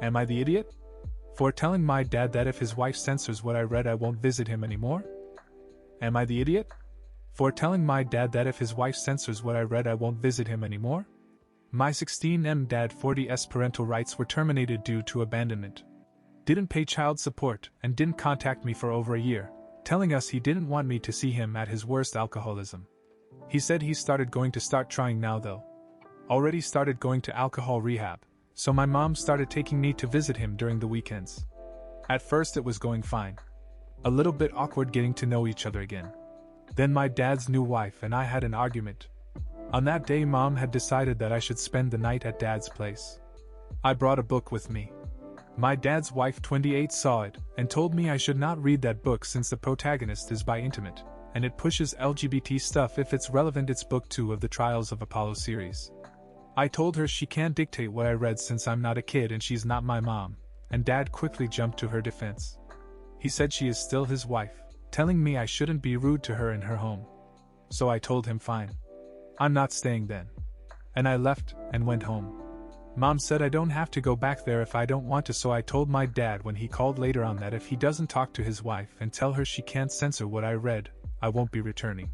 Am I the idiot? For telling my dad that if his wife censors what I read I won't visit him anymore? Am I the idiot? For telling my dad that if his wife censors what I read I won't visit him anymore? My 16M dad 40's parental rights were terminated due to abandonment. Didn't pay child support and didn't contact me for over a year, telling us he didn't want me to see him at his worst alcoholism. He said he started trying now though. Already started going to alcohol rehab, so my mom started taking me to visit him during the weekends. At first it was going fine. A little bit awkward getting to know each other again. Then my dad's new wife and I had an argument. On that day mom had decided that I should spend the night at dad's place. I brought a book with me. My dad's wife 28 saw it and told me I should not read that book since the protagonist is bi intimate, and it pushes LGBT stuff if it's relevant. It's book 2 of the Trials of Apollo series. I told her she can't dictate what I read since I'm not a kid and she's not my mom, and dad quickly jumped to her defense. He said she is still his wife, telling me I shouldn't be rude to her in her home. So I told him fine. I'm not staying then. And I left and went home. Mom said I don't have to go back there if I don't want to, so I told my dad when he called later on that if he doesn't talk to his wife and tell her she can't censor what I read, I won't be returning.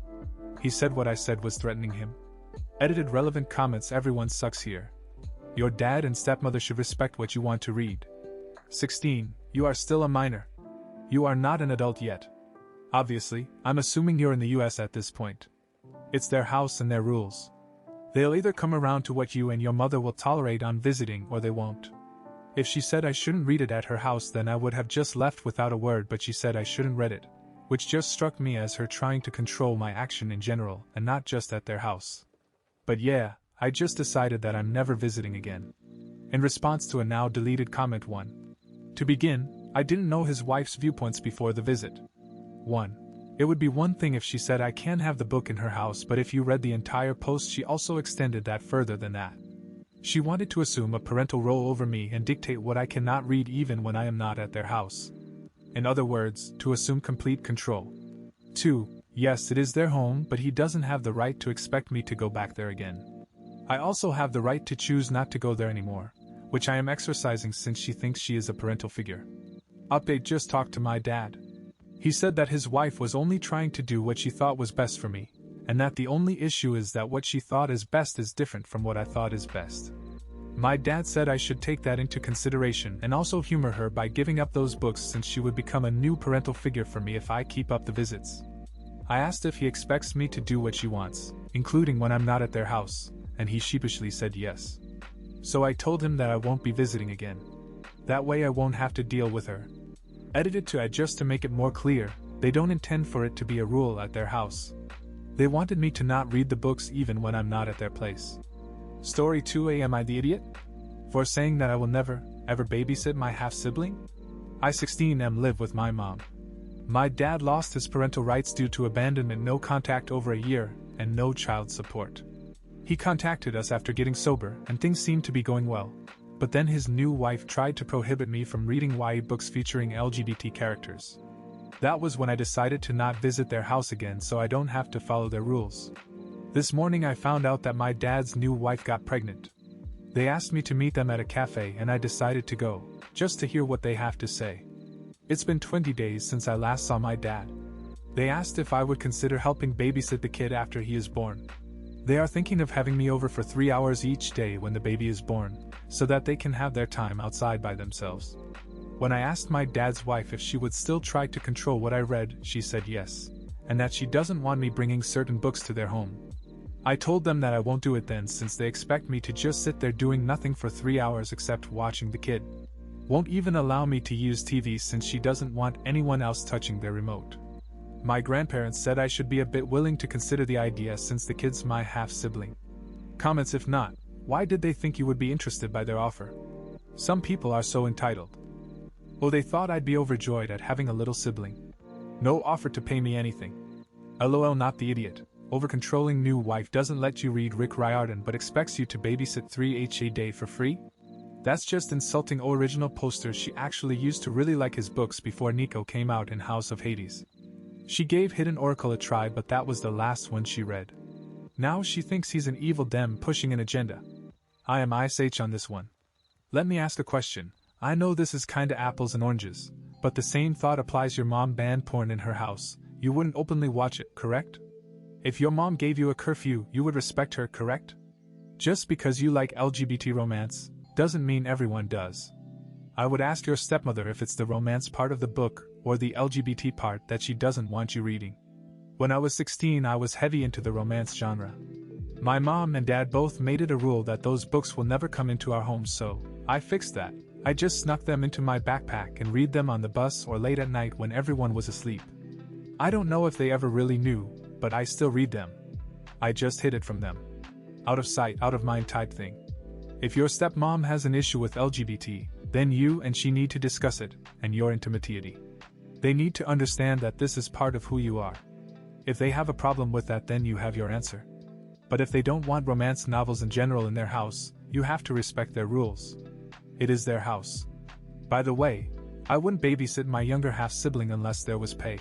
He said what I said was threatening him. Edited relevant comments. Everyone sucks here. Your dad and stepmother should respect what you want to read. 16. You are still a minor. You are not an adult yet. Obviously, I'm assuming you're in the US at this point. It's their house and their rules. They'll either come around to what you and your mother will tolerate on visiting or they won't. If she said I shouldn't read it at her house then I would have just left without a word, but she said I shouldn't read it, which just struck me as her trying to control my action in general and not just at their house. But yeah, I just decided that I'm never visiting again. In response to a now deleted comment 1. To begin, I didn't know his wife's viewpoints before the visit. 1. It would be one thing if she said I can have the book in her house, but if you read the entire post she also extended that further than that. She wanted to assume a parental role over me and dictate what I cannot read even when I am not at their house. In other words, to assume complete control. 2. Yes, it is their home, but he doesn't have the right to expect me to go back there again. I also have the right to choose not to go there anymore, which I am exercising since she thinks she is a parental figure. Update: just talked to my dad. He said that his wife was only trying to do what she thought was best for me, and that the only issue is that what she thought is best is different from what I thought is best. My dad said I should take that into consideration and also humor her by giving up those books since she would become a new parental figure for me if I keep up the visits. I asked if he expects me to do what she wants, including when I'm not at their house, and he sheepishly said yes. So I told him that I won't be visiting again. That way I won't have to deal with her. Edited to add: just to make it more clear, they don't intend for it to be a rule at their house. They wanted me to not read the books even when I'm not at their place. Story 2a. Am I the idiot? For saying that I will never, ever babysit my half-sibling? I 16M live with my mom. My dad lost his parental rights due to abandonment, no contact over a year, and no child support. He contacted us after getting sober and things seemed to be going well. But then his new wife tried to prohibit me from reading YA books featuring LGBT characters. That was when I decided to not visit their house again so I don't have to follow their rules. This morning I found out that my dad's new wife got pregnant. They asked me to meet them at a cafe and I decided to go, just to hear what they have to say. It's been 20 days since I last saw my dad. They asked if I would consider helping babysit the kid after he is born. They are thinking of having me over for 3 hours each day when the baby is born, so that they can have their time outside by themselves. When I asked my dad's wife if she would still try to control what I read, she said yes, and that she doesn't want me bringing certain books to their home. I told them that I won't do it then since they expect me to just sit there doing nothing for 3 hours except watching the kid. Won't even allow me to use TV since she doesn't want anyone else touching their remote. My grandparents said I should be a bit willing to consider the idea since the kid's my half-sibling. Comments: if not, why did they think you would be interested by their offer? Some people are so entitled. Oh, they thought I'd be overjoyed at having a little sibling. No offer to pay me anything. LOL, not the idiot. Over-controlling new wife doesn't let you read Rick Riordan but expects you to babysit 3 a day for free? That's just insulting. Original poster: she actually used to really like his books before Nico came out in House of Hades. She gave Hidden Oracle a try but that was the last one she read. Now she thinks he's an evil dem pushing an agenda. I am ISH on this one. Let me ask a question. I know this is kinda apples and oranges, but the same thought applies. Your mom banned porn in her house, you wouldn't openly watch it, correct? If your mom gave you a curfew, you would respect her, correct? Just because you like LGBT romance, doesn't mean everyone does. I would ask your stepmother if it's the romance part of the book, or the LGBT part that she doesn't want you reading. When I was 16, I was heavy into the romance genre. My mom and dad both made it a rule that those books will never come into our home, so I fixed that. I just snuck them into my backpack and read them on the bus or late at night when everyone was asleep. I don't know if they ever really knew, but I still read them. I just hid it from them. Out of sight, out of mind type thing. If your stepmom has an issue with LGBT, then you and she need to discuss it, and your intimacy. They need to understand that this is part of who you are. If they have a problem with that, then you have your answer. But if they don't want romance novels in general in their house, you have to respect their rules. It is their house. By the way, I wouldn't babysit my younger half-sibling unless there was pay.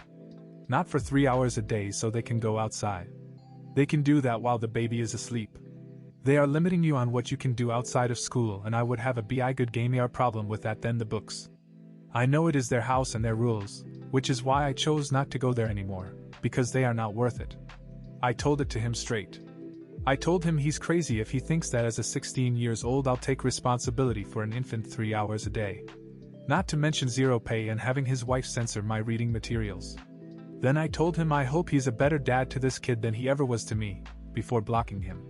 Not for 3 hours a day so they can go outside. They can do that while the baby is asleep. They are limiting you on what you can do outside of school, and I would have a bi good gamer problem with that than the books. I know it is their house and their rules, which is why I chose not to go there anymore, because they are not worth it. I told it to him straight. I told him he's crazy if he thinks that as a 16 years old I'll take responsibility for an infant 3 hours a day. Not to mention zero pay and having his wife censor my reading materials. Then I told him I hope he's a better dad to this kid than he ever was to me, before blocking him.